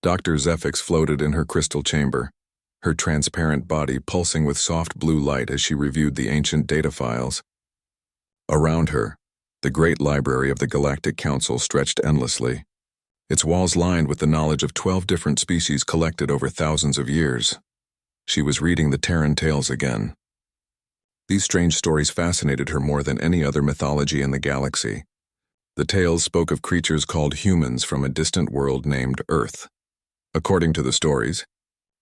Dr. Zephyx floated in her crystal chamber, her transparent body pulsing with soft blue light as she reviewed the ancient data files. Around her, the great library of the Galactic Council stretched endlessly, its walls lined with the knowledge of 12 different species collected over thousands of years. She was reading the Terran tales again. These strange stories fascinated her more than any other mythology in the galaxy. The tales spoke of creatures called humans from a distant world named Earth. According to the stories,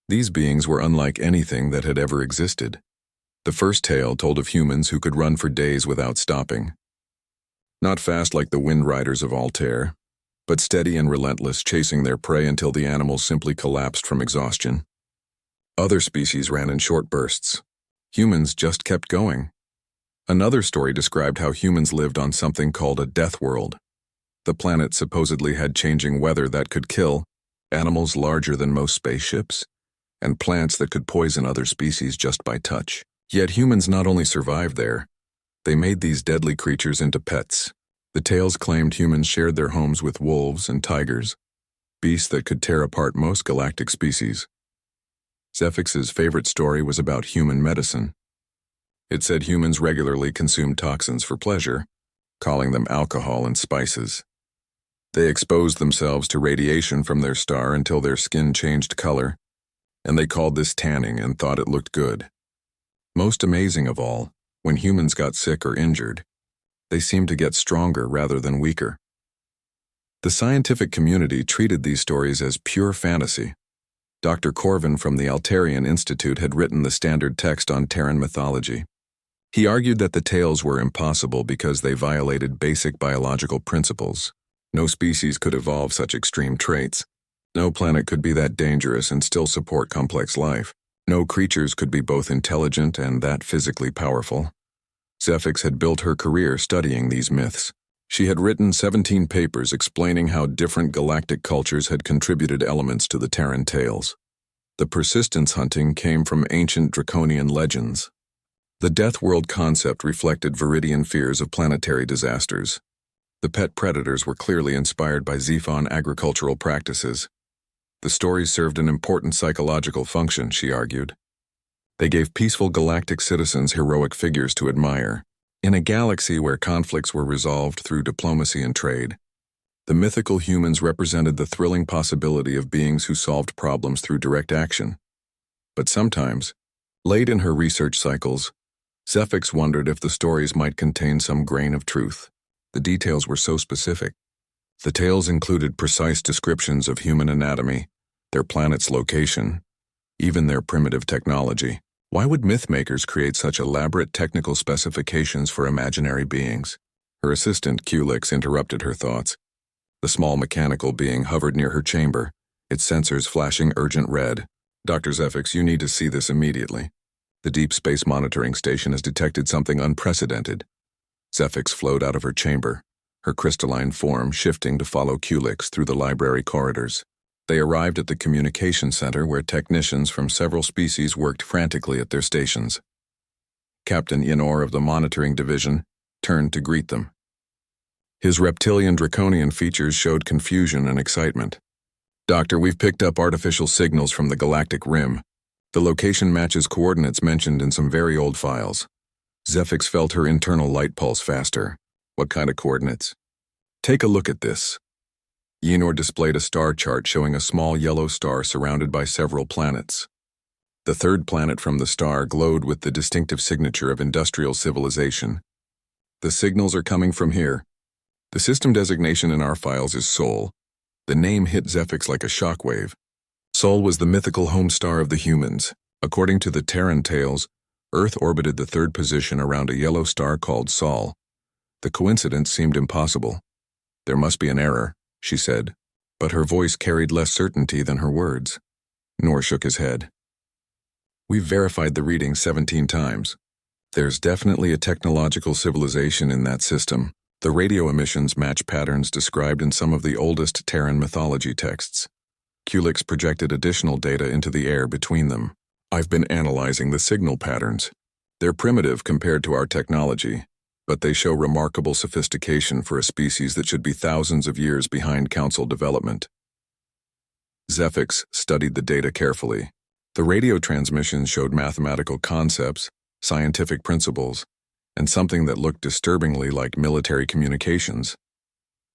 these beings were unlike anything that had ever existed. The first tale told of humans who could run for days without stopping. Not fast like the Wind Riders of Altair, but steady and relentless, chasing their prey until the animals simply collapsed from exhaustion. Other species ran in short bursts. Humans just kept going. Another story described how humans lived on something called a death world. The planet supposedly had changing weather that could kill, animals larger than most spaceships, and plants that could poison other species just by touch. Yet humans not only survived there, they made these deadly creatures into pets. The tales claimed humans shared their homes with wolves and tigers, beasts that could tear apart most galactic species. Zephyx's favorite story was about human medicine. It said humans regularly consumed toxins for pleasure, calling them alcohol and spices. They exposed themselves to radiation from their star until their skin changed color, and they called this tanning and thought it looked good. Most amazing of all, when humans got sick or injured, they seemed to get stronger rather than weaker. The scientific community treated these stories as pure fantasy. Dr. Corvin from the Altarian Institute had written the standard text on Terran mythology. He argued that the tales were impossible because they violated basic biological principles. No species could evolve such extreme traits. No planet could be that dangerous and still support complex life. No creatures could be both intelligent and that physically powerful. Zephyx had built her career studying these myths. She had written 17 papers explaining how different galactic cultures had contributed elements to the Terran tales. The persistence hunting came from ancient draconian legends. The Death World concept reflected Viridian fears of planetary disasters. The pet predators were clearly inspired by Zephon agricultural practices. The stories served an important psychological function, she argued. They gave peaceful galactic citizens heroic figures to admire. In a galaxy where conflicts were resolved through diplomacy and trade, the mythical humans represented the thrilling possibility of beings who solved problems through direct action. But sometimes, late in her research cycles, Zephyx wondered if the stories might contain some grain of truth. The details were so specific. The tales included precise descriptions of human anatomy, their planet's location, even their primitive technology. Why would mythmakers create such elaborate technical specifications for imaginary beings? Her assistant, Culix, interrupted her thoughts. The small mechanical being hovered near her chamber, its sensors flashing urgent red. Dr. Zephyx, you need to see this immediately. The Deep Space Monitoring Station has detected something unprecedented. Zephyx flowed out of her chamber, her crystalline form shifting to follow Culix through the library corridors. They arrived at the communication center where technicians from several species worked frantically at their stations. Captain Yenor of the Monitoring Division turned to greet them. His reptilian draconian features showed confusion and excitement. Doctor, we've picked up artificial signals from the galactic rim. The location matches coordinates mentioned in some very old files. Zephyx felt her internal light pulse faster. What kind of coordinates? Take a look at this. Yenor displayed a star chart showing a small yellow star surrounded by several planets. The third planet from the star glowed with the distinctive signature of industrial civilization. The signals are coming from here. The system designation in our files is Sol. The name hit Zephyx like a shockwave. Sol was the mythical home star of the humans. According to the Terran tales, Earth orbited the third position around a yellow star called Sol. The coincidence seemed impossible. There must be an error, she said, but her voice carried less certainty than her words. Nor shook his head. We've verified the reading 17 times. There's definitely a technological civilization in that system. The radio emissions match patterns described in some of the oldest Terran mythology texts. Culix projected additional data into the air between them. I've been analyzing the signal patterns. They're primitive compared to our technology, but they show remarkable sophistication for a species that should be thousands of years behind Council development. Zephyx studied the data carefully. The radio transmissions showed mathematical concepts, scientific principles, and something that looked disturbingly like military communications.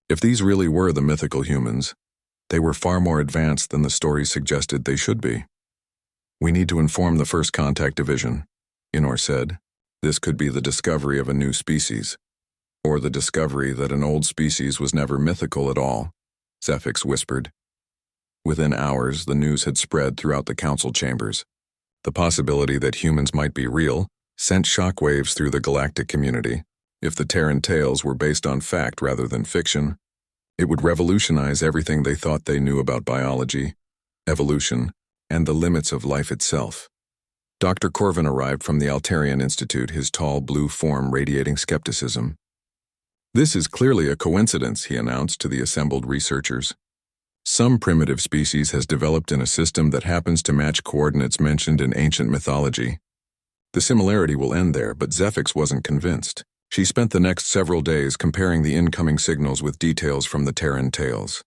If these really were the mythical humans, they were far more advanced than the stories suggested they should be. "We need to inform the First Contact Division," Inor said. "This could be the discovery of a new species, or the discovery that an old species was never mythical at all," Zephyx whispered. Within hours, the news had spread throughout the council chambers. The possibility that humans might be real sent shockwaves through the galactic community. If the Terran tales were based on fact rather than fiction, it would revolutionize everything they thought they knew about biology, evolution, and the limits of life itself. Dr. Corvin arrived from the Altarian Institute, his tall blue form radiating skepticism. "This is clearly a coincidence," he announced to the assembled researchers. "Some primitive species has developed in a system that happens to match coordinates mentioned in ancient mythology. The similarity will end there, but Zephyx wasn't convinced. She spent the next several days comparing the incoming signals with details from the Terran tales.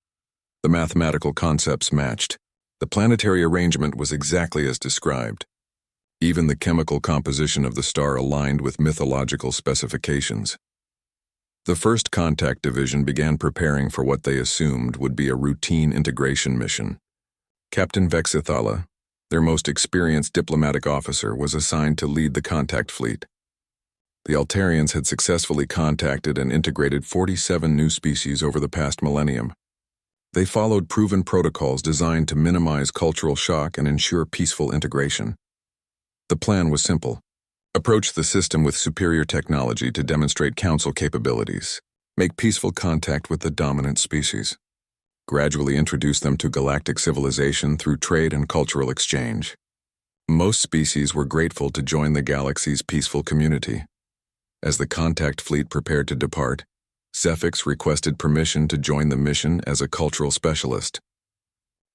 The mathematical concepts matched. The planetary arrangement was exactly as described. Even the chemical composition of the star aligned with mythological specifications. The First Contact Division began preparing for what they assumed would be a routine integration mission. Captain Vexithala, their most experienced diplomatic officer, was assigned to lead the contact fleet. The Altarians had successfully contacted and integrated 47 new species over the past millennium. They followed proven protocols designed to minimize cultural shock and ensure peaceful integration. The plan was simple. Approach the system with superior technology to demonstrate council capabilities. Make peaceful contact with the dominant species. Gradually introduce them to galactic civilization through trade and cultural exchange. Most species were grateful to join the galaxy's peaceful community. As the contact fleet prepared to depart, Zephyx requested permission to join the mission as a cultural specialist.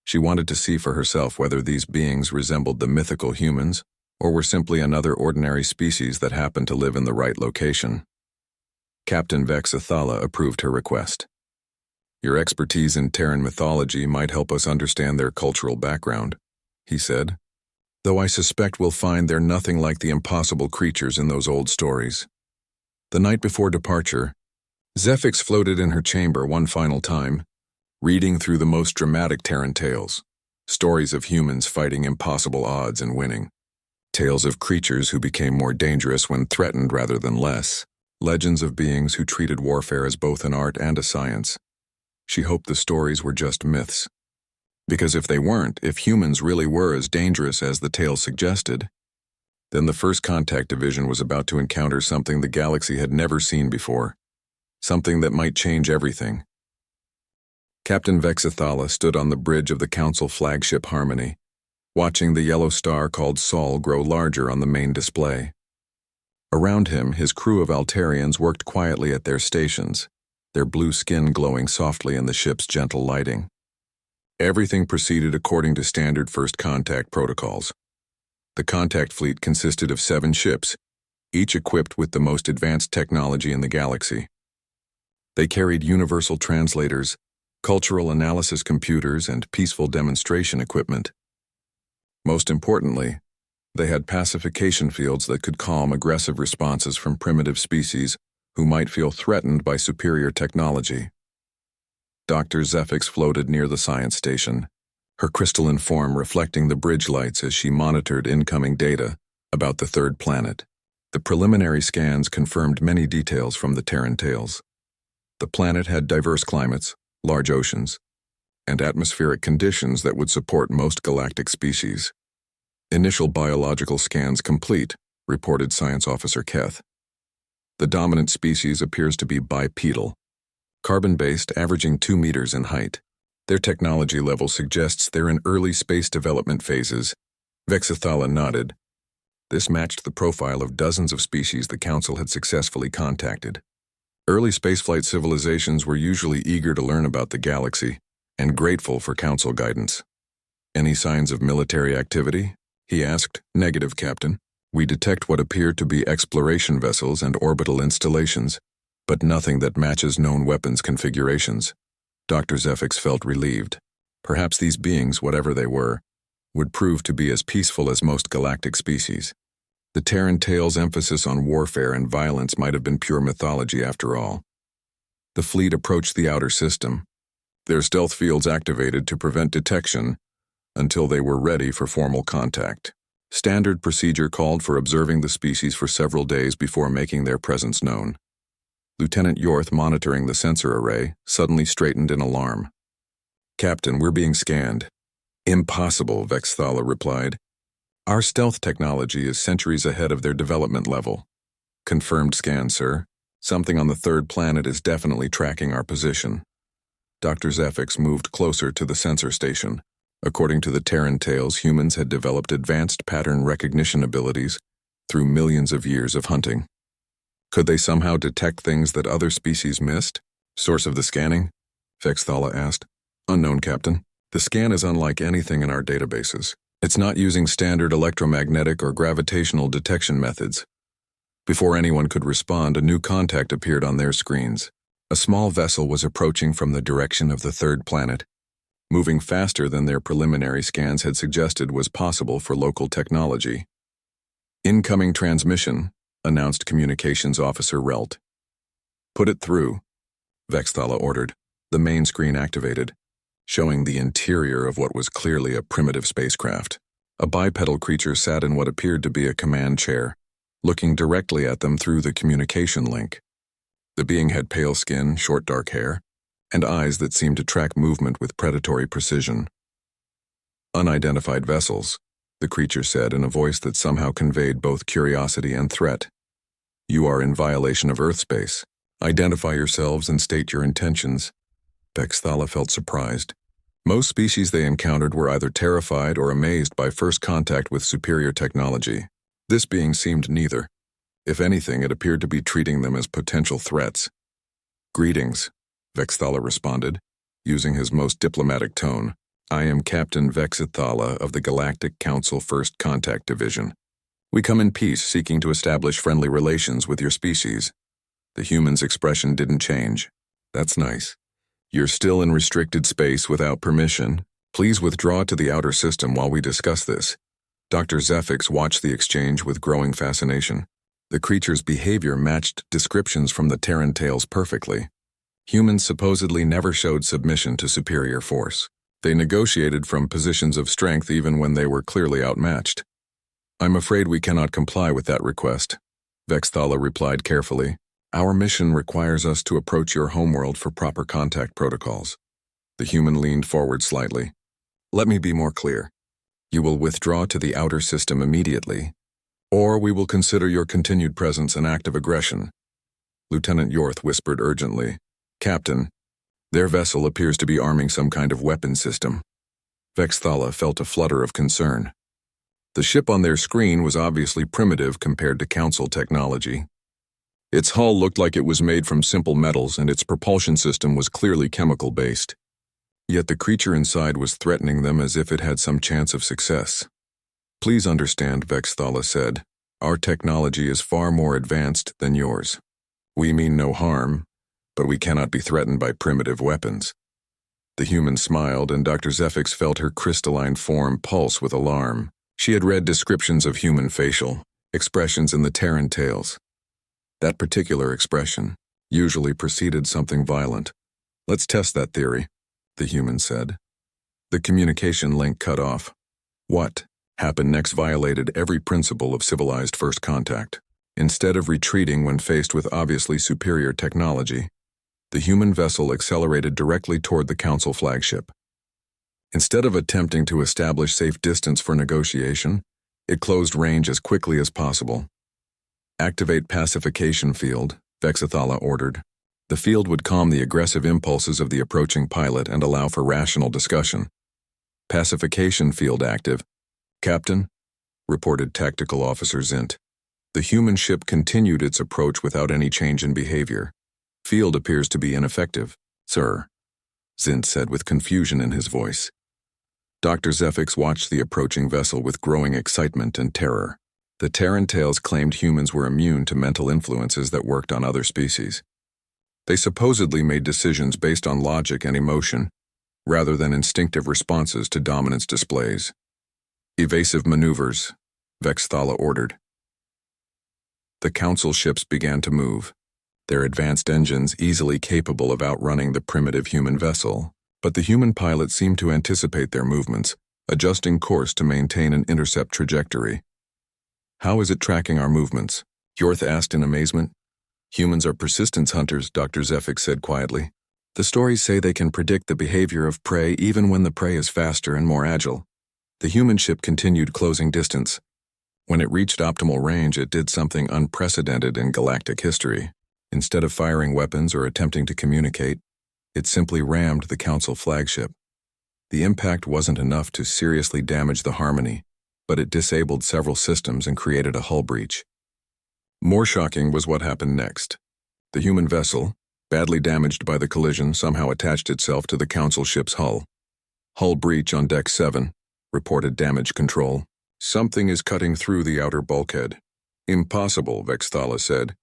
She wanted to see for herself whether these beings resembled the mythical humans or were simply another ordinary species that happened to live in the right location. Captain Vexithala approved her request. "Your expertise in Terran mythology might help us understand their cultural background," he said, "though I suspect we'll find they're nothing like the impossible creatures in those old stories." The night before departure, Zephyx floated in her chamber one final time, reading through the most dramatic Terran tales, stories of humans fighting impossible odds and winning, tales of creatures who became more dangerous when threatened rather than less, legends of beings who treated warfare as both an art and a science. She hoped the stories were just myths. Because if they weren't, if humans really were as dangerous as the tales suggested, then the First Contact Division was about to encounter something the galaxy had never seen before, something that might change everything. Captain Vexithala stood on the bridge of the Council flagship Harmony, watching the yellow star called Sol grow larger on the main display. Around him, his crew of Altarians worked quietly at their stations, their blue skin glowing softly in the ship's gentle lighting. Everything proceeded according to standard First Contact protocols. The contact fleet consisted of 7 ships, each equipped with the most advanced technology in the galaxy. They carried universal translators, cultural analysis computers, and peaceful demonstration equipment. Most importantly, they had pacification fields that could calm aggressive responses from primitive species who might feel threatened by superior technology. Dr. Zephyx floated near the science station, her crystalline form reflecting the bridge lights as she monitored incoming data about the third planet. The preliminary scans confirmed many details from the Terran tales. The planet had diverse climates, large oceans, and atmospheric conditions that would support most galactic species. "Initial biological scans complete," reported Science Officer Keth. "The dominant species appears to be bipedal, carbon-based, averaging 2 meters in height. Their technology level suggests they're in early space development phases." Vexithala nodded. This matched the profile of dozens of species the Council had successfully contacted. Early spaceflight civilizations were usually eager to learn about the galaxy and grateful for Council guidance. "Any signs of military activity?" he asked. "Negative, Captain. We detect what appear to be exploration vessels and orbital installations, but nothing that matches known weapons configurations." Dr. Zephyx felt relieved. Perhaps these beings, whatever they were, would prove to be as peaceful as most galactic species. The Terran tale's emphasis on warfare and violence might have been pure mythology after all. The fleet approached the outer system, their stealth fields activated to prevent detection until they were ready for formal contact. Standard procedure called for observing the species for several days before making their presence known. Lieutenant Yorth, monitoring the sensor array, suddenly straightened in alarm. "Captain, we're being scanned." "Impossible," Vexthala replied. "Our stealth technology is centuries ahead of their development level." "Confirmed scan, sir. Something on the third planet is definitely tracking our position." Dr. Zephyx moved closer to the sensor station. According to the Terran tales, humans had developed advanced pattern recognition abilities through millions of years of hunting. Could they somehow detect things that other species missed? "Source of the scanning?" Vexthala asked. "Unknown, Captain. The scan is unlike anything in our databases. It's not using standard electromagnetic or gravitational detection methods." Before anyone could respond, a new contact appeared on their screens. A small vessel was approaching from the direction of the third planet, moving faster than their preliminary scans had suggested was possible for local technology. "Incoming transmission," announced Communications Officer Relt. "Put it through," Vexthala ordered. The main screen activated, showing the interior of what was clearly a primitive spacecraft. A bipedal creature sat in what appeared to be a command chair, looking directly at them through the communication link. The being had pale skin, short dark hair, and eyes that seemed to track movement with predatory precision. "Unidentified vessels," the creature said in a voice that somehow conveyed both curiosity and threat. "You are in violation of Earth space. Identify yourselves and state your intentions." Vexthala felt surprised. Most species they encountered were either terrified or amazed by first contact with superior technology. This being seemed neither. If anything, it appeared to be treating them as potential threats. "Greetings," Vexthala responded, using his most diplomatic tone. "I am Captain Vexithala of the Galactic Council First Contact Division. We come in peace, seeking to establish friendly relations with your species." The human's expression didn't change. "That's nice. You're still in restricted space without permission. Please withdraw to the outer system while we discuss this." Dr. Zephyx watched the exchange with growing fascination. The creature's behavior matched descriptions from the Terran tales perfectly. Humans supposedly never showed submission to superior force. They negotiated from positions of strength even when they were clearly outmatched. "I'm afraid we cannot comply with that request," Vexthala replied carefully. "Our mission requires us to approach your homeworld for proper contact protocols." The human leaned forward slightly. "Let me be more clear. You will withdraw to the outer system immediately, or we will consider your continued presence an act of aggression." Lieutenant Yorth whispered urgently. "Captain, their vessel appears to be arming some kind of weapon system." Vexthala felt a flutter of concern. The ship on their screen was obviously primitive compared to Council technology. Its hull looked like it was made from simple metals, and its propulsion system was clearly chemical-based. Yet the creature inside was threatening them as if it had some chance of success. "Please understand," Vexthala said, "our technology is far more advanced than yours. We mean no harm, but we cannot be threatened by primitive weapons." The human smiled, and Dr. Zephyx felt her crystalline form pulse with alarm. She had read descriptions of human facial expressions in the Terran tales. That particular expression usually preceded something violent. "Let's test that theory," the human said. The communication link cut off. What happened next violated every principle of civilized first contact. Instead of retreating when faced with obviously superior technology, the human vessel accelerated directly toward the Council flagship. Instead of attempting to establish safe distance for negotiation, it closed range as quickly as possible. "Activate pacification field," Vexithala ordered. The field would calm the aggressive impulses of the approaching pilot and allow for rational discussion. "Pacification field active, Captain," reported Tactical Officer Zint. The human ship continued its approach without any change in behavior. "Field appears to be ineffective, sir," Zint said with confusion in his voice. Dr. Zephyx watched the approaching vessel with growing excitement and terror. The Terran tales claimed humans were immune to mental influences that worked on other species. They supposedly made decisions based on logic and emotion, rather than instinctive responses to dominance displays. Evasive maneuvers, Vexthala ordered. The Council ships began to move, their advanced engines easily capable of outrunning the primitive human vessel, but the human pilot seemed to anticipate their movements, adjusting course to maintain an intercept trajectory. "How is it tracking our movements?" Yorth asked in amazement. "Humans are persistence hunters," Dr. Zefik said quietly. "The stories say they can predict the behavior of prey even when the prey is faster and more agile." The human ship continued closing distance. When it reached optimal range, it did something unprecedented in galactic history. Instead of firing weapons or attempting to communicate, it simply rammed the Council flagship. The impact wasn't enough to seriously damage the Harmony, but it disabled several systems and created a hull breach. More shocking was what happened next. The human vessel, badly damaged by the collision, somehow attached itself to the Council ship's hull. "Hull breach on Deck 7, reported damage control. Something is cutting through the outer bulkhead." "Impossible," Vexthala said.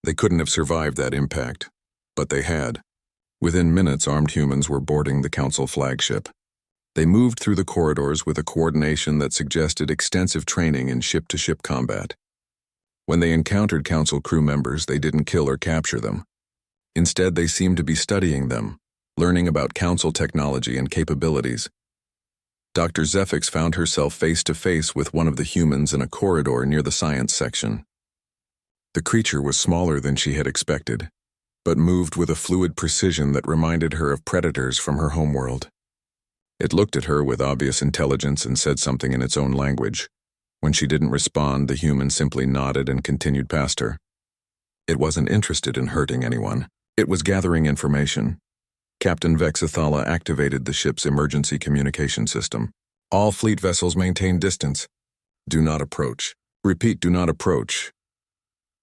They couldn't have survived that impact, but they had. Within minutes, armed humans were boarding the Council flagship. They moved through the corridors with a coordination that suggested extensive training in ship-to-ship combat. When they encountered Council crew members, they didn't kill or capture them. Instead, they seemed to be studying them, learning about Council technology and capabilities. Dr. Zefix found herself face-to-face with one of the humans in a corridor near the science section. The creature was smaller than she had expected, but moved with a fluid precision that reminded her of predators from her homeworld. It looked at her with obvious intelligence and said something in its own language. When she didn't respond, the human simply nodded and continued past her. It wasn't interested in hurting anyone. It was gathering information. Captain Vexithala activated the ship's emergency communication system. "All fleet vessels maintain distance. Do not approach. Repeat, do not approach."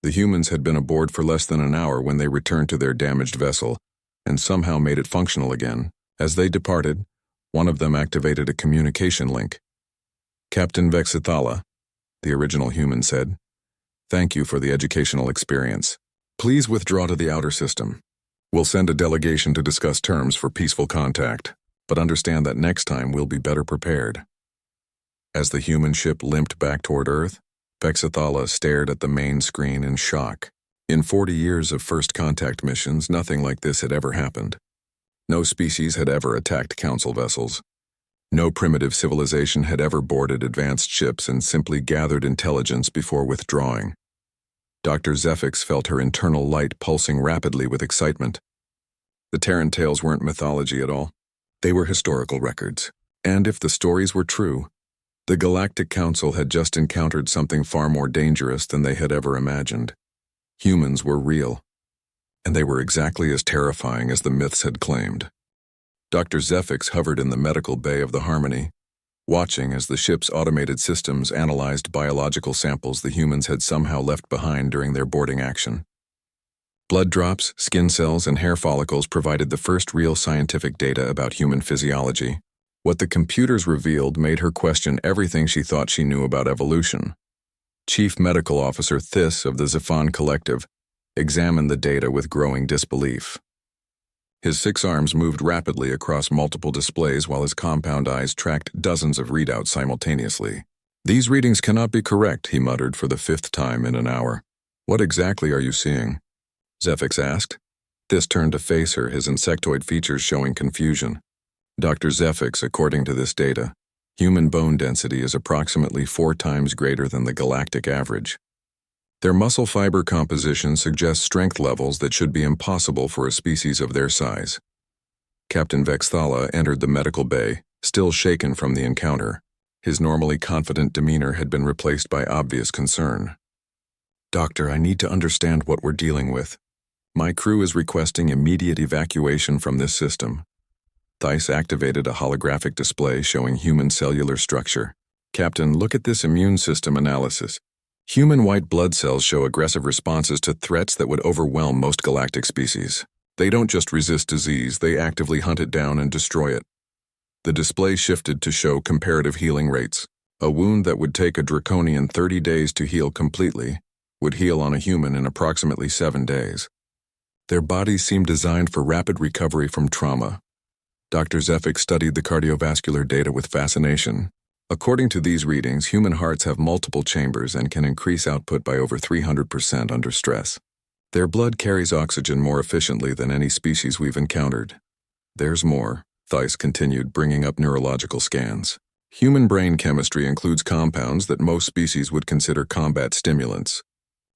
The humans had been aboard for less than an hour when they returned to their damaged vessel, and somehow made it functional again. As they departed, one of them activated a communication link. "Captain Vexithala," the original human said, "thank you for the educational experience. Please withdraw to the outer system. We'll send a delegation to discuss terms for peaceful contact, but understand that next time we'll be better prepared." As the human ship limped back toward Earth, Vexithala stared at the main screen in shock. In 40 years of first contact missions, nothing like this had ever happened. No species had ever attacked Council vessels. No primitive civilization had ever boarded advanced ships and simply gathered intelligence before withdrawing. Dr. Zefix felt her internal light pulsing rapidly with excitement. The Terran tales weren't mythology at all. They were historical records. And if the stories were true, the Galactic Council had just encountered something far more dangerous than they had ever imagined. Humans were real, and they were exactly as terrifying as the myths had claimed. Dr. Zefix hovered in the medical bay of the Harmony, watching as the ship's automated systems analyzed biological samples the humans had somehow left behind during their boarding action. Blood drops, skin cells, and hair follicles provided the first real scientific data about human physiology. What the computers revealed made her question everything she thought she knew about evolution. Chief Medical Officer Thys of the Zephan Collective examined the data with growing disbelief. His 6 arms moved rapidly across multiple displays while his compound eyes tracked dozens of readouts simultaneously. "These readings cannot be correct," he muttered for the 5th time in an hour. "What exactly are you seeing?" Zefix asked. Thys turned to face her, his insectoid features showing confusion. "Dr. Zefix, according to this data, human bone density is approximately 4 times greater than the galactic average. Their muscle fiber composition suggests strength levels that should be impossible for a species of their size." Captain Vexthala entered the medical bay, still shaken from the encounter. His normally confident demeanor had been replaced by obvious concern. "Doctor, I need to understand what we're dealing with. My crew is requesting immediate evacuation from this system." Thys activated a holographic display showing human cellular structure. "Captain, look at this immune system analysis. Human white blood cells show aggressive responses to threats that would overwhelm most galactic species. They don't just resist disease, they actively hunt it down and destroy it." The display shifted to show comparative healing rates. A wound that would take a draconian 30 days to heal completely would heal on a human in approximately 7 days. Their bodies seemed designed for rapid recovery from trauma. Dr. Zefik studied the cardiovascular data with fascination. According to these readings, human hearts have multiple chambers and can increase output by over 300% under stress. Their blood carries oxygen more efficiently than any species we've encountered. There's more, Theiss continued, bringing up neurological scans. Human brain chemistry includes compounds that most species would consider combat stimulants.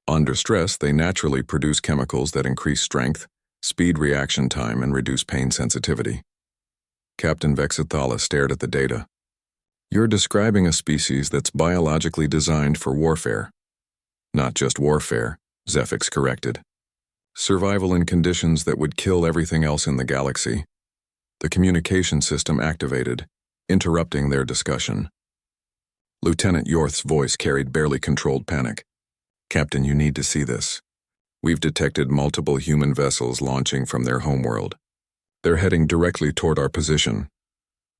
Under stress, they naturally produce chemicals that increase strength, speed reaction time, and reduce pain sensitivity. Captain Vexithala stared at the data. You're describing a species that's biologically designed for warfare. Not just warfare, Zefix corrected. Survival in conditions that would kill everything else in the galaxy. The communication system activated, interrupting their discussion. Lieutenant Yorth's voice carried barely controlled panic. Captain, you need to see this. We've detected multiple human vessels launching from their homeworld. They're heading directly toward our position.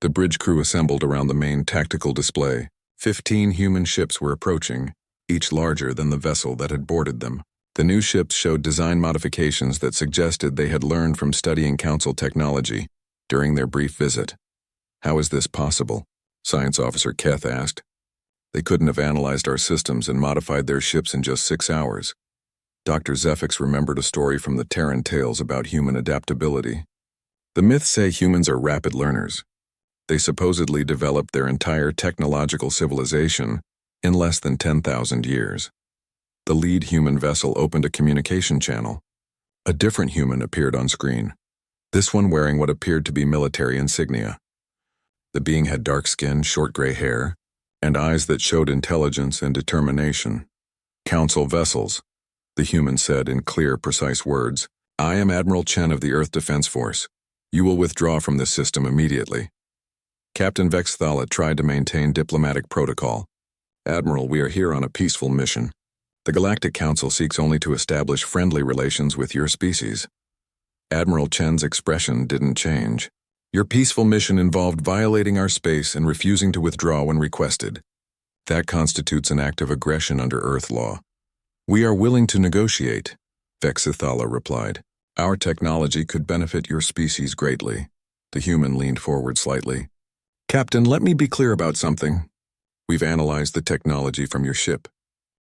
The bridge crew assembled around the main tactical display. 15 human ships were approaching, each larger than the vessel that had boarded them. The new ships showed design modifications that suggested they had learned from studying Council technology during their brief visit. How is this possible? Science Officer Keth asked. They couldn't have analyzed our systems and modified their ships in just 6 hours. Dr. Zefix remembered a story from the Terran tales about human adaptability. The myths say humans are rapid learners. They supposedly developed their entire technological civilization in less than 10,000 years. The lead human vessel opened a communication channel. A different human appeared on screen, this one wearing what appeared to be military insignia. The being had dark skin, short gray hair, and eyes that showed intelligence and determination. Council vessels, the human said in clear, precise words. I am Admiral Chen of the Earth Defense Force. You will withdraw from this system immediately. Captain Vexthala tried to maintain diplomatic protocol. Admiral, we are here on a peaceful mission. The Galactic Council seeks only to establish friendly relations with your species. Admiral Chen's expression didn't change. Your peaceful mission involved violating our space and refusing to withdraw when requested. That constitutes an act of aggression under Earth law. We are willing to negotiate, Vexithala replied. Our technology could benefit your species greatly. The human leaned forward slightly. Captain, let me be clear about something. We've analyzed the technology from your ship.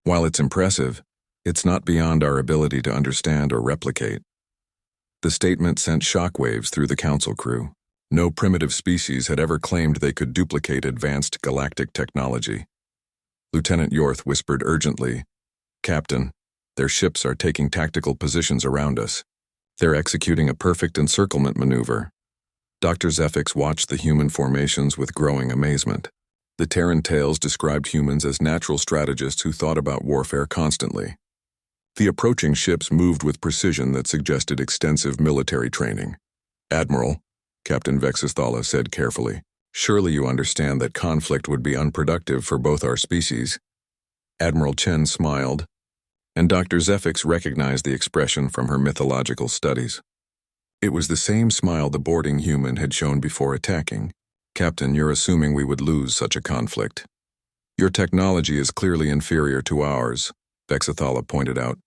While it's impressive, it's not beyond our ability to understand or replicate. The statement sent shockwaves through the Council crew. No primitive species had ever claimed they could duplicate advanced galactic technology. Lieutenant Yorth whispered urgently, Captain, their ships are taking tactical positions around us. They're executing a perfect encirclement maneuver. Dr. Zefix watched the human formations with growing amazement. The Terran tales described humans as natural strategists who thought about warfare constantly. The approaching ships moved with precision that suggested extensive military training. Admiral, Captain Vexithala said carefully, surely you understand that conflict would be unproductive for both our species. Admiral Chen smiled, and Dr. Zefix recognized the expression from her mythological studies. It was the same smile the boarding human had shown before attacking. Captain, you're assuming we would lose such a conflict. Your technology is clearly inferior to ours, Vexithala pointed out.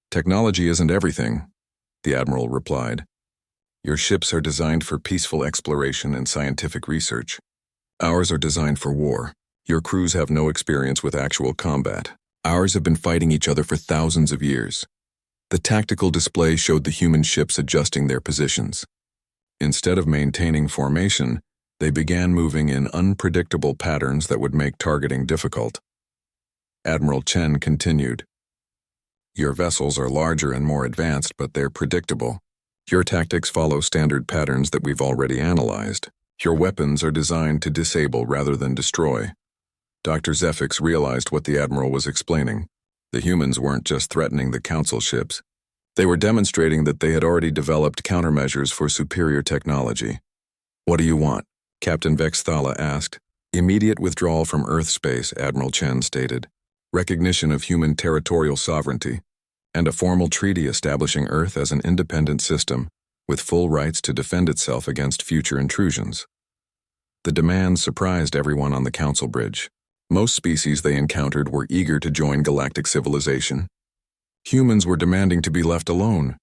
Technology isn't everything, the Admiral replied. Your ships are designed for peaceful exploration and scientific research. Ours are designed for war. Your crews have no experience with actual combat. Ours have been fighting each other for thousands of years. The tactical display showed the human ships adjusting their positions. Instead of maintaining formation, they began moving in unpredictable patterns that would make targeting difficult. Admiral Chen continued, Your vessels are larger and more advanced, but they're predictable. Your tactics follow standard patterns that we've already analyzed. Your weapons are designed to disable rather than destroy. Dr. Zefix realized what the Admiral was explaining. The humans weren't just threatening the Council ships. They were demonstrating that they had already developed countermeasures for superior technology. What do you want? Captain Vexthala asked. Immediate withdrawal from Earth space, Admiral Chen stated. Recognition of human territorial sovereignty, and a formal treaty establishing Earth as an independent system with full rights to defend itself against future intrusions. The demands surprised everyone on the Council bridge. Most species they encountered were eager to join galactic civilization. Humans were demanding to be left alone.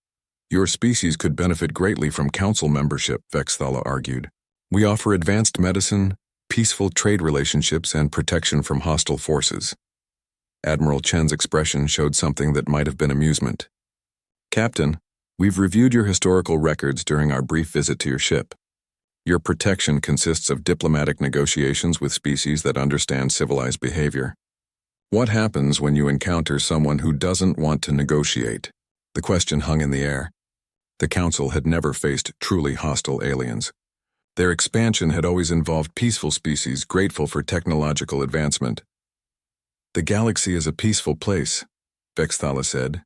Your species could benefit greatly from council membership, Vexthala argued. We offer advanced medicine, peaceful trade relationships, and protection from hostile forces. Admiral Chen's expression showed something that might have been amusement. Captain, we've reviewed your historical records during our brief visit to your ship. Your protection consists of diplomatic negotiations with species that understand civilized behavior. What happens when you encounter someone who doesn't want to negotiate? The question hung in the air. The Council had never faced truly hostile aliens. Their expansion had always involved peaceful species grateful for technological advancement. The galaxy is a peaceful place, Vexthala said.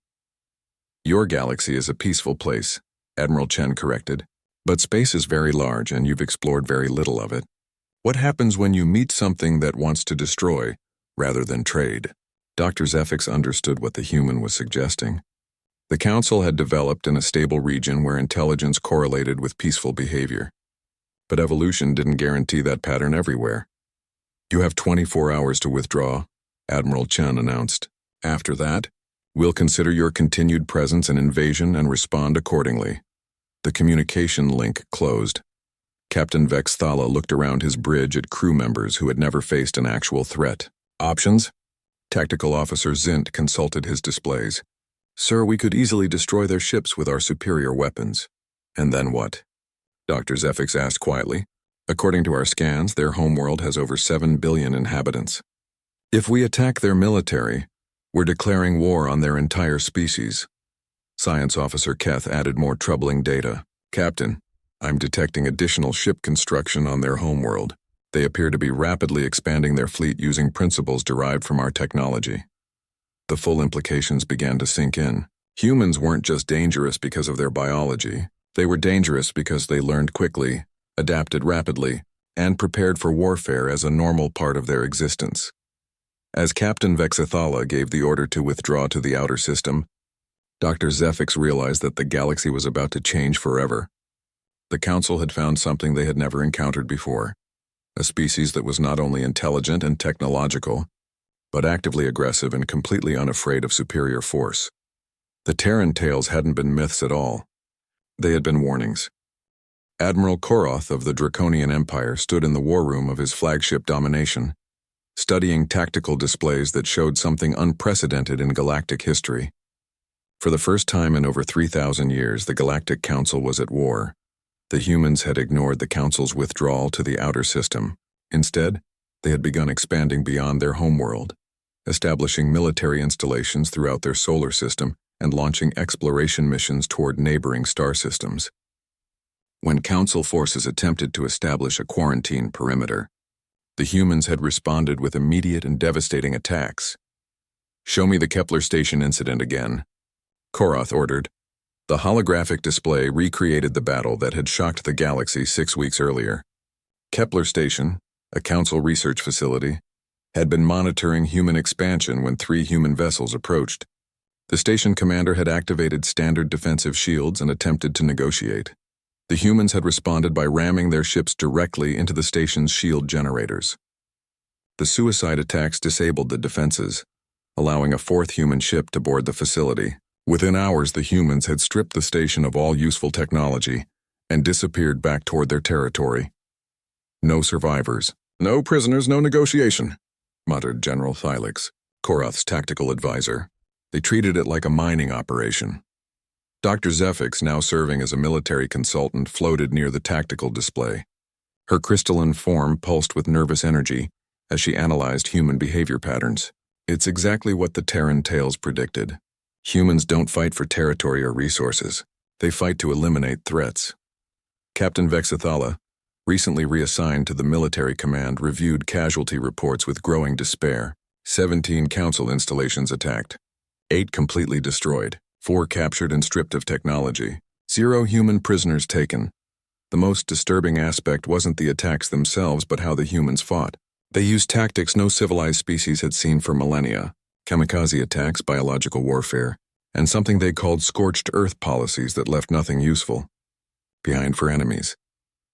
Your galaxy is a peaceful place, Admiral Chen corrected. But space is very large and you've explored very little of it. What happens when you meet something that wants to destroy, rather than trade? Dr. Zefix understood what the human was suggesting. The Council had developed in a stable region where intelligence correlated with peaceful behavior. But evolution didn't guarantee that pattern everywhere. You have 24 hours to withdraw, Admiral Chen announced. After that, we'll consider your continued presence an invasion and respond accordingly. The communication link closed. Captain Vexthala looked around his bridge at crew members who had never faced an actual threat. Options? Tactical Officer Zint consulted his displays. Sir, we could easily destroy their ships with our superior weapons. And then what? Dr. Zefix asked quietly. According to our scans, their homeworld has over 7 billion inhabitants. If we attack their military, we're declaring war on their entire species. Science Officer Keth added more troubling data. Captain, I'm detecting additional ship construction on their homeworld. They appear to be rapidly expanding their fleet using principles derived from our technology. The full implications began to sink in. Humans weren't just dangerous because of their biology. They were dangerous because they learned quickly, adapted rapidly, and prepared for warfare as a normal part of their existence. As Captain Vexthala gave the order to withdraw to the outer system, Dr. Zefix realized that the galaxy was about to change forever. The Council had found something they had never encountered before, a species that was not only intelligent and technological, but actively aggressive and completely unafraid of superior force. The Terran tales hadn't been myths at all. They had been warnings. Admiral Koroth of the Draconian Empire stood in the war room of his flagship Domination, studying tactical displays that showed something unprecedented in galactic history. For the first time in over 3,000 years, the Galactic Council was at war. The humans had ignored the Council's withdrawal to the outer system. Instead, they had begun expanding beyond their homeworld, establishing military installations throughout their solar system and launching exploration missions toward neighboring star systems. When Council forces attempted to establish a quarantine perimeter, the humans had responded with immediate and devastating attacks. Show me the Kepler Station incident again, Koroth ordered. The holographic display recreated the battle that had shocked the galaxy 6 weeks earlier. Kepler Station, a Council research facility, had been monitoring human expansion when 3 human vessels approached. The station commander had activated standard defensive shields and attempted to negotiate. The humans had responded by ramming their ships directly into the station's shield generators. The suicide attacks disabled the defenses, allowing a 4th human ship to board the facility. Within hours, the humans had stripped the station of all useful technology and disappeared back toward their territory. No survivors. No prisoners, no negotiation, muttered General Thylix, Koroth's tactical advisor. They treated it like a mining operation. Dr. Zefix, now serving as a military consultant, floated near the tactical display. Her crystalline form pulsed with nervous energy as she analyzed human behavior patterns. It's exactly what the Terran tales predicted. Humans don't fight for territory or resources. They fight to eliminate threats. Captain Vexthala, recently reassigned to the military command, reviewed casualty reports with growing despair. 17 Council installations attacked. 8 completely destroyed. 4 captured and stripped of technology. 0 human prisoners taken. The most disturbing aspect wasn't the attacks themselves, but how the humans fought. They used tactics no civilized species had seen for millennia. Kamikaze attacks, biological warfare, and something they called scorched earth policies that left nothing useful behind for enemies.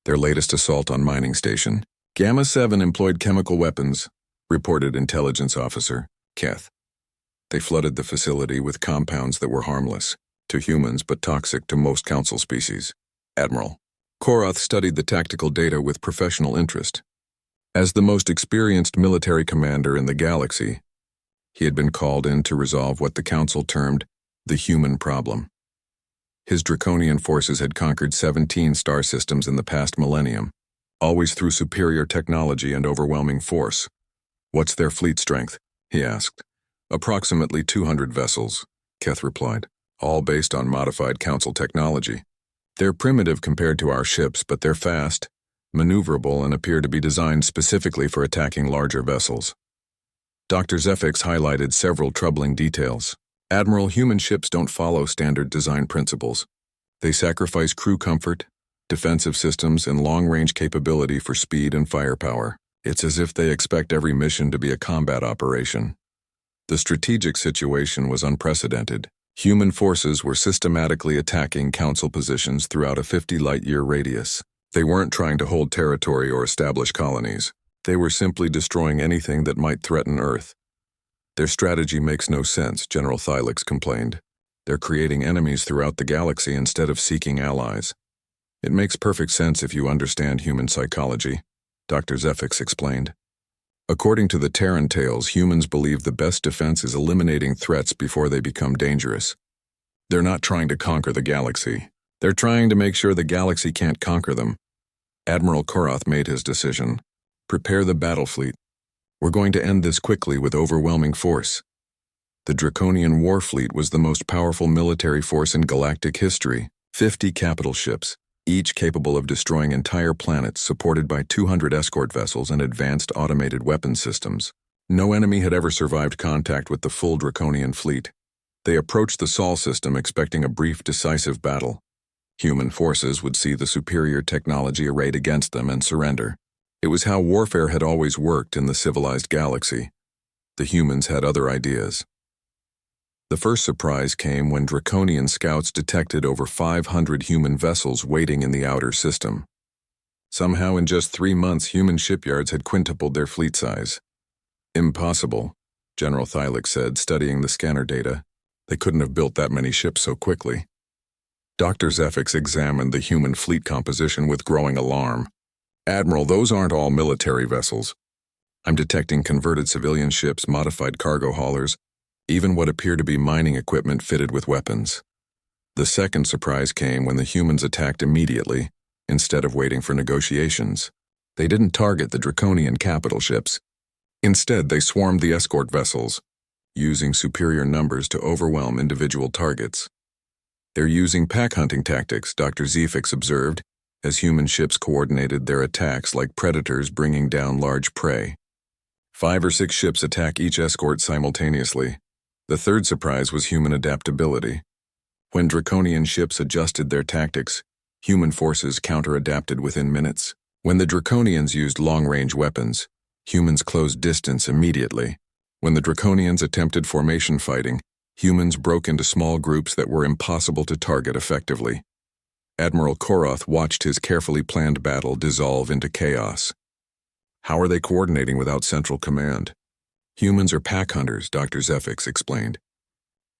Their latest assault on mining station. Gamma 7 employed chemical weapons, reported Intelligence Officer Keth. They flooded the facility with compounds that were harmless. to humans but toxic to most council species. Admiral Korath studied the tactical data with professional interest. As the most experienced military commander in the galaxy, he had been called in to resolve what the Council termed the human problem. His draconian forces had conquered 17 star systems in the past millennium, always through superior technology and overwhelming force. "What's their fleet strength?" he asked. "Approximately 200 vessels," Keth replied, "all based on modified Council technology. They're primitive compared to our ships, but they're fast, maneuverable, and appear to be designed specifically for attacking larger vessels." Dr. Zefix highlighted several troubling details. "Admiral, human ships don't follow standard design principles. They sacrifice crew comfort, defensive systems, and long-range capability for speed and firepower. It's as if they expect every mission to be a combat operation." The strategic situation was unprecedented. Human forces were systematically attacking Council positions throughout a 50 light-year radius. They weren't trying to hold territory or establish colonies. They were simply destroying anything that might threaten Earth. "Their strategy makes no sense," General Thylix complained. "They're creating enemies throughout the galaxy instead of seeking allies." "It makes perfect sense if you understand human psychology," Dr. Zefix explained. "According to the Terran tales, humans believe the best defense is eliminating threats before they become dangerous. They're not trying to conquer the galaxy. They're trying to make sure the galaxy can't conquer them." Admiral Korath made his decision. "Prepare the battle fleet. We're going to end this quickly with overwhelming force." The Draconian War Fleet was the most powerful military force in galactic history. 50 capital ships, each capable of destroying entire planets, supported by 200 escort vessels and advanced automated weapon systems. No enemy had ever survived contact with the full Draconian fleet. They approached the Sol system expecting a brief, decisive battle. Human forces would see the superior technology arrayed against them and surrender. It was how warfare had always worked in the civilized galaxy. The humans had other ideas. The first surprise came when Draconian scouts detected over 500 human vessels waiting in the outer system. Somehow in just 3 months, human shipyards had quintupled their fleet size. "Impossible," General Thylix said, studying the scanner data. "They couldn't have built that many ships so quickly." Dr. Zefix examined the human fleet composition with growing alarm. "Admiral, those aren't all military vessels. I'm detecting converted civilian ships, modified cargo haulers, even what appear to be mining equipment fitted with weapons." The second surprise came when the humans attacked immediately, instead of waiting for negotiations. They didn't target the Draconian capital ships. Instead, they swarmed the escort vessels, using superior numbers to overwhelm individual targets. "They're using pack hunting tactics," Dr. Zefix observed, as human ships coordinated their attacks like predators bringing down large prey. 5 or 6 ships attack each escort simultaneously. The third surprise was human adaptability. When Draconian ships adjusted their tactics, human forces counter-adapted within minutes. When the Draconians used long-range weapons, humans closed distance immediately. When the Draconians attempted formation fighting, humans broke into small groups that were impossible to target effectively. Admiral Korath watched his carefully planned battle dissolve into chaos. "How are they coordinating without central command?" "Humans are pack hunters," Dr. Zefix explained.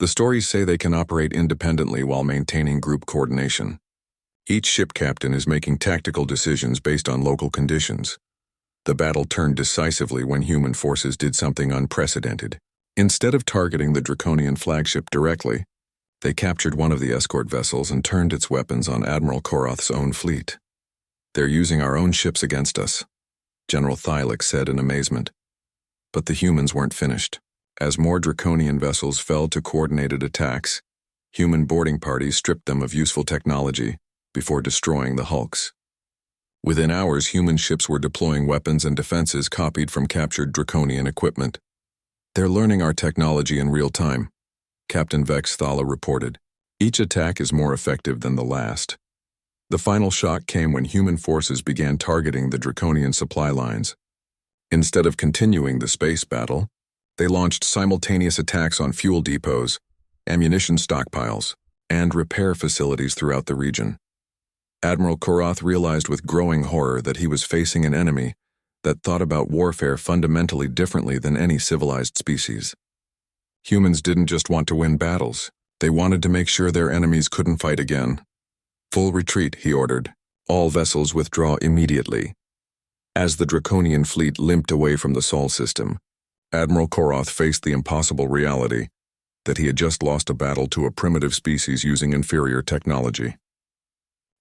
"The stories say they can operate independently while maintaining group coordination. Each ship captain is making tactical decisions based on local conditions." The battle turned decisively when human forces did something unprecedented. Instead of targeting the Draconian flagship directly, they captured one of the escort vessels and turned its weapons on Admiral Korath's own fleet. "They're using our own ships against us," General Thylix said in amazement. But the humans weren't finished. As more Draconian vessels fell to coordinated attacks, human boarding parties stripped them of useful technology before destroying the hulks. Within hours, human ships were deploying weapons and defenses copied from captured Draconian equipment. "They're learning our technology in real time," Captain Vex Thala reported. "Each attack is more effective than the last." The final shock came when human forces began targeting the Draconian supply lines. Instead of continuing the space battle, they launched simultaneous attacks on fuel depots, ammunition stockpiles, and repair facilities throughout the region. Admiral Korath realized with growing horror that he was facing an enemy that thought about warfare fundamentally differently than any civilized species. Humans didn't just want to win battles, They wanted to make sure their enemies couldn't fight again. "Full retreat," he ordered. "All vessels withdraw immediately." As the Draconian fleet limped away from the Sol system, Admiral Koroth faced the impossible reality that he had just lost a battle to a primitive species using inferior technology.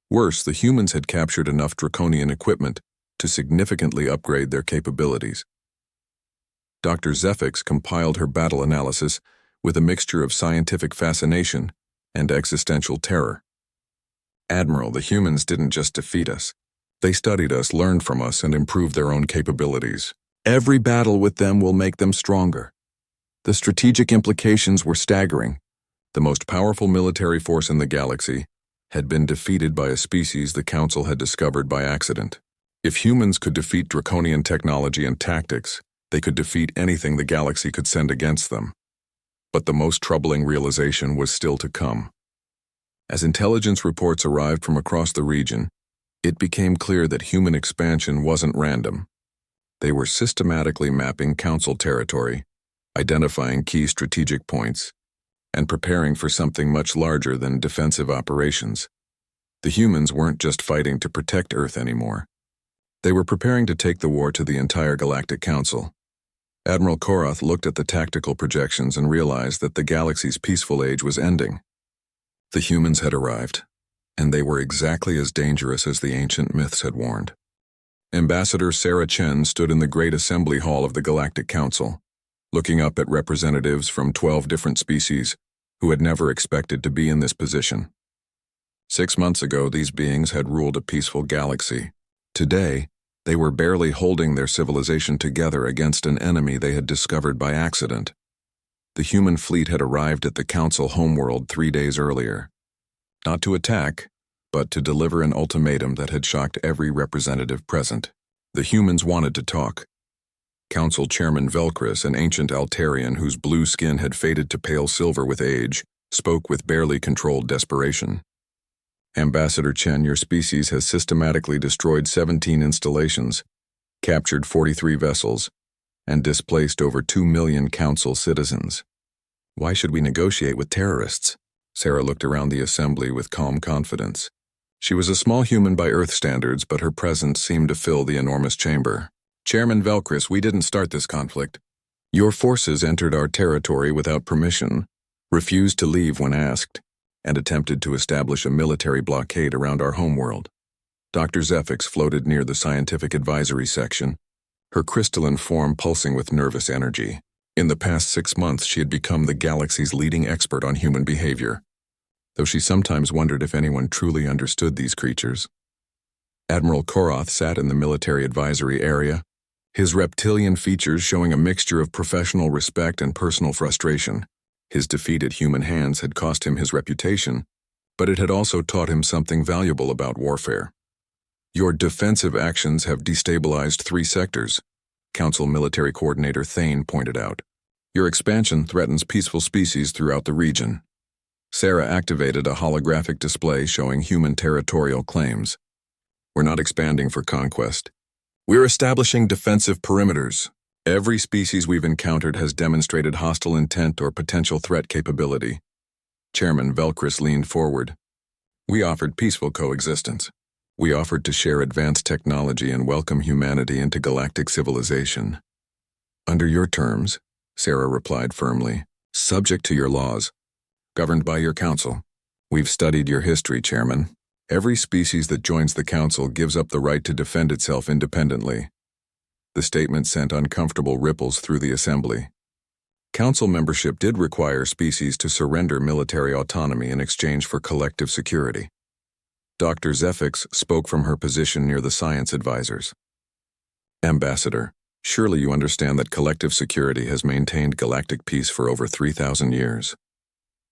Worse, the humans had captured enough Draconian equipment to significantly upgrade their capabilities. Dr. Zefix compiled her battle analysis with a mixture of scientific fascination and existential terror. "Admiral, the humans didn't just defeat us. They studied us, learned from us, and improved their own capabilities. Every battle with them will make them stronger." The strategic implications were staggering. The most powerful military force in the galaxy had been defeated by a species the Council had discovered by accident. If humans could defeat Draconian technology and tactics, they could defeat anything the galaxy could send against them. But the most troubling realization was still to come. As intelligence reports arrived from across the region, it became clear that human expansion wasn't random. They were systematically mapping Council territory, identifying key strategic points, and preparing for something much larger than defensive operations. The humans weren't just fighting to protect Earth anymore. They were preparing to take the war to the entire Galactic Council. Admiral Koroth looked at the tactical projections and realized that the galaxy's peaceful age was ending. The humans had arrived, and they were exactly as dangerous as the ancient myths had warned. Ambassador Sarah Chen stood in the Great Assembly Hall of the Galactic Council, looking up at representatives from 12 different species who had never expected to be in this position. 6 months ago, these beings had ruled a peaceful galaxy. Today, they were barely holding their civilization together against an enemy they had discovered by accident. The human fleet had arrived at the Council homeworld 3 days earlier. Not to attack, but to deliver an ultimatum that had shocked every representative present. The humans wanted to talk. Council Chairman Velcris, an ancient Altarian whose blue skin had faded to pale silver with age, spoke with barely controlled desperation. "Ambassador Chen, your species has systematically destroyed 17 installations, captured 43 vessels, and displaced over 2 million Council citizens. Why should we negotiate with terrorists?" Sarah looked around the assembly with calm confidence. She was a small human by Earth standards, but her presence seemed to fill the enormous chamber. "Chairman Velcris, we didn't start this conflict. Your forces entered our territory without permission, refused to leave when asked, and attempted to establish a military blockade around our homeworld." Dr. Zefix floated near the scientific advisory section, her crystalline form pulsing with nervous energy. In the past 6 months, she had become the galaxy's leading expert on human behavior, though she sometimes wondered if anyone truly understood these creatures. Admiral Koroth sat in the military advisory area, his reptilian features showing a mixture of professional respect and personal frustration. His defeat at human hands had cost him his reputation, but it had also taught him something valuable about warfare. "Your defensive actions have destabilized 3 sectors," Council Military Coordinator Thane pointed out. "Your expansion threatens peaceful species throughout the region." Sarah activated a holographic display showing human territorial claims. "We're not expanding for conquest. We're establishing defensive perimeters. Every species we've encountered has demonstrated hostile intent or potential threat capability." Chairman Velcris leaned forward. "We offered peaceful coexistence. We offered to share advanced technology and welcome humanity into galactic civilization." "Under your terms," Sarah replied firmly, "subject to your laws, governed by your council. We've studied your history, Chairman. Every species that joins the council gives up the right to defend itself independently." The statement sent uncomfortable ripples through the assembly. Council membership did require species to surrender military autonomy in exchange for collective security. Dr. Zefix spoke from her position near the science advisors. "Ambassador, surely you understand that collective security has maintained galactic peace for over 3,000 years."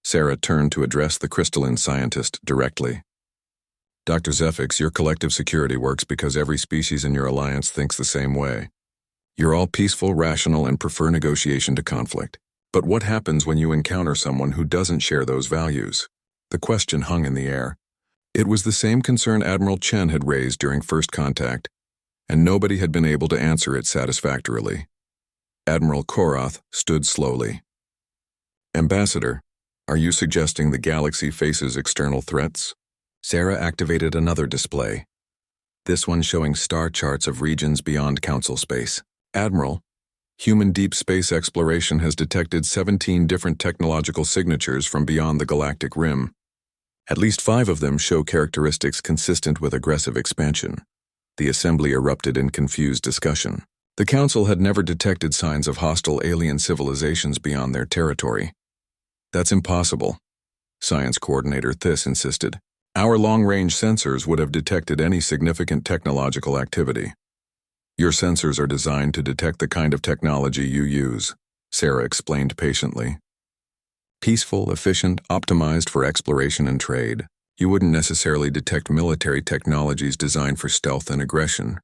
Sarah turned to address the crystalline scientist directly. "Dr. Zefix, your collective security works because every species in your alliance thinks the same way. You're all peaceful, rational, and prefer negotiation to conflict. But what happens when you encounter someone who doesn't share those values?" The question hung in the air. It was the same concern Admiral Chen had raised during first contact, and nobody had been able to answer it satisfactorily. Admiral Koroth stood slowly. "Ambassador, Are you suggesting the galaxy faces external threats? Sarah activated another display, this one showing star charts of regions beyond Council space. Admiral, human deep space exploration has detected 17 different technological signatures from beyond the galactic rim. At least 5 of them show characteristics consistent with aggressive expansion. The assembly erupted in confused discussion. The Council had never detected signs of hostile alien civilizations beyond their territory. That's impossible, Science Coordinator Thiss insisted. Our long-range sensors would have detected any significant technological activity. Your sensors are designed to detect the kind of technology you use, Sarah explained patiently. Peaceful, efficient, optimized for exploration and trade. You wouldn't necessarily detect military technologies designed for stealth and aggression.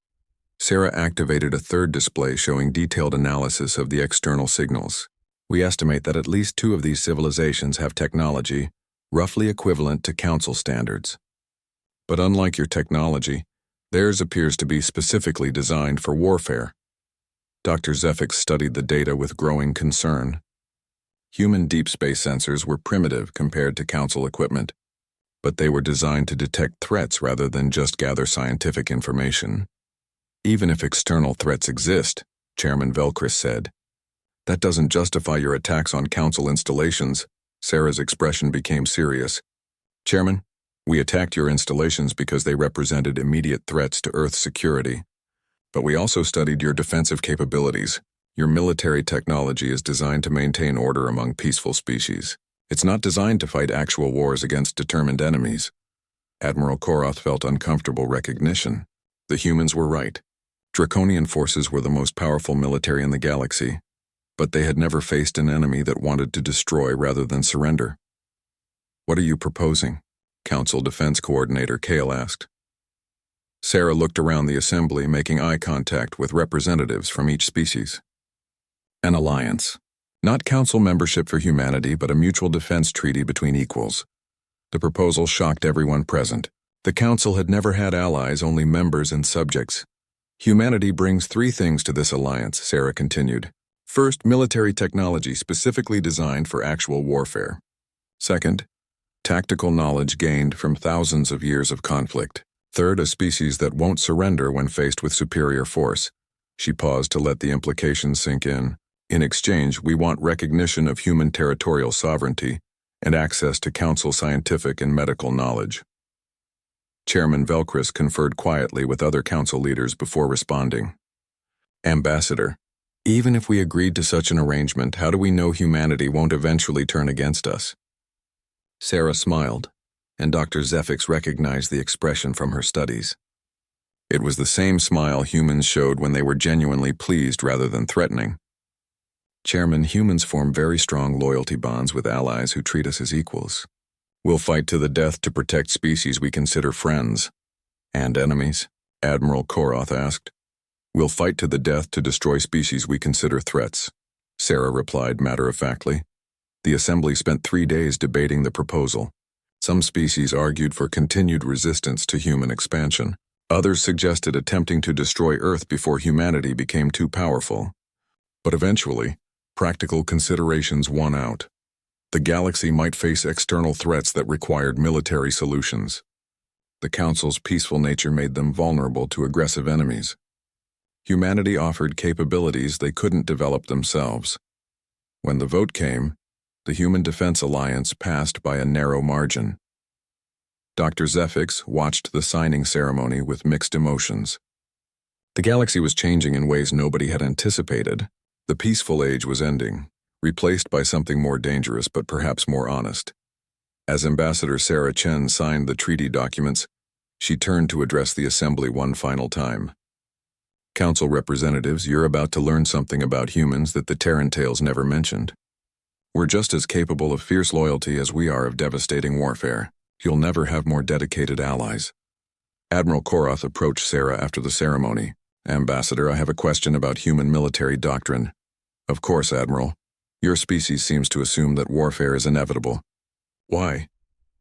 Sarah activated a third display showing detailed analysis of the external signals. We estimate that at least 2 of these civilizations have technology roughly equivalent to Council standards. But unlike your technology, theirs appears to be specifically designed for warfare. Dr. Zefix studied the data with growing concern. Human deep space sensors were primitive compared to Council equipment, but they were designed to detect threats rather than just gather scientific information. Even if external threats exist, Chairman Velcris said, that doesn't justify your attacks on Council installations. Sarah's expression became serious. Chairman, we attacked your installations because they represented immediate threats to Earth's security. But we also studied your defensive capabilities. Your military technology is designed to maintain order among peaceful species. It's not designed to fight actual wars against determined enemies. Admiral Koroth felt uncomfortable recognition. The humans were right. Draconian forces were the most powerful military in the galaxy, but they had never faced an enemy that wanted to destroy rather than surrender. What are you proposing? Council Defense Coordinator Kale asked. Sarah looked around the assembly, making eye contact with representatives from each species. An alliance. Not Council membership for humanity, but a mutual defense treaty between equals. The proposal shocked everyone present. The Council had never had allies, only members and subjects. Humanity brings 3 things to this alliance, Sarah continued. First, military technology specifically designed for actual warfare. Second, tactical knowledge gained from thousands of years of conflict. Third, a species that won't surrender when faced with superior force. She paused to let the implications sink in. In exchange, we want recognition of human territorial sovereignty and access to Council scientific and medical knowledge. Chairman Velcris conferred quietly with other Council leaders before responding. Ambassador, even if we agreed to such an arrangement, how do we know humanity won't eventually turn against us? Sarah smiled, and Dr. Zefix recognized the expression from her studies. It was the same smile humans showed when they were genuinely pleased rather than threatening. Chairman, humans form very strong loyalty bonds with allies who treat us as equals. We'll fight to the death to protect species we consider friends. And enemies? Admiral Koroth asked. We'll fight to the death to destroy species we consider threats, Sarah replied matter-of-factly. The assembly spent 3 days debating the proposal. Some species argued for continued resistance to human expansion. Others suggested attempting to destroy Earth before humanity became too powerful. But eventually, practical considerations won out. The galaxy might face external threats that required military solutions. The Council's peaceful nature made them vulnerable to aggressive enemies. Humanity offered capabilities they couldn't develop themselves. When the vote came, the Human Defense Alliance passed by a narrow margin. Dr. Zefix watched the signing ceremony with mixed emotions. The galaxy was changing in ways nobody had anticipated. The peaceful age was ending, replaced by something more dangerous but perhaps more honest. As Ambassador Sarah Chen signed the treaty documents, she turned to address the assembly one final time. Council representatives, you're about to learn something about humans that the Terran tales never mentioned. We're just as capable of fierce loyalty as we are of devastating warfare. You'll never have more dedicated allies. Admiral Koroth approached Sarah after the ceremony. Ambassador, I have a question about human military doctrine. Of course, Admiral. Your species seems to assume that warfare is inevitable. Why?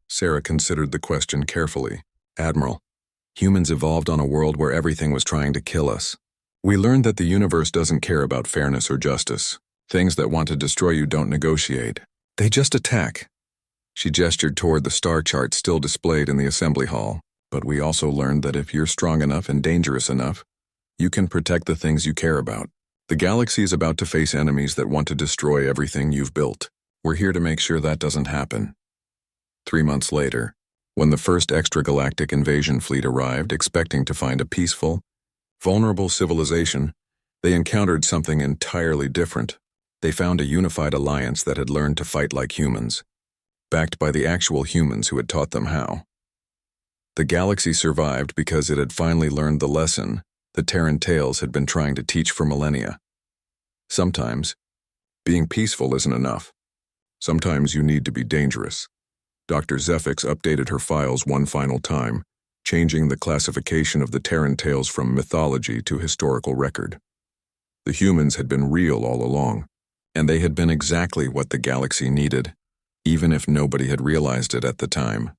Sarah considered the question carefully. Admiral, humans evolved on a world where everything was trying to kill us. We learned that the universe doesn't care about fairness or justice. Things that want to destroy you don't negotiate. They just attack. She gestured toward the star chart still displayed in the assembly hall. But we also learned that if you're strong enough and dangerous enough, you can protect the things you care about. The galaxy is about to face enemies that want to destroy everything you've built. We're here to make sure that doesn't happen. 3 months later, when the first extragalactic invasion fleet arrived expecting to find a peaceful, vulnerable civilization, they encountered something entirely different. They found a unified alliance that had learned to fight like humans, backed by the actual humans who had taught them how. The galaxy survived because it had finally learned the lesson the Terran tales had been trying to teach for millennia. Sometimes, being peaceful isn't enough. Sometimes you need to be dangerous. Dr. Zefix updated her files one final time, changing the classification of the Terran tales from mythology to historical record. The humans had been real all along, and they had been exactly what the galaxy needed, even if nobody had realized it at the time.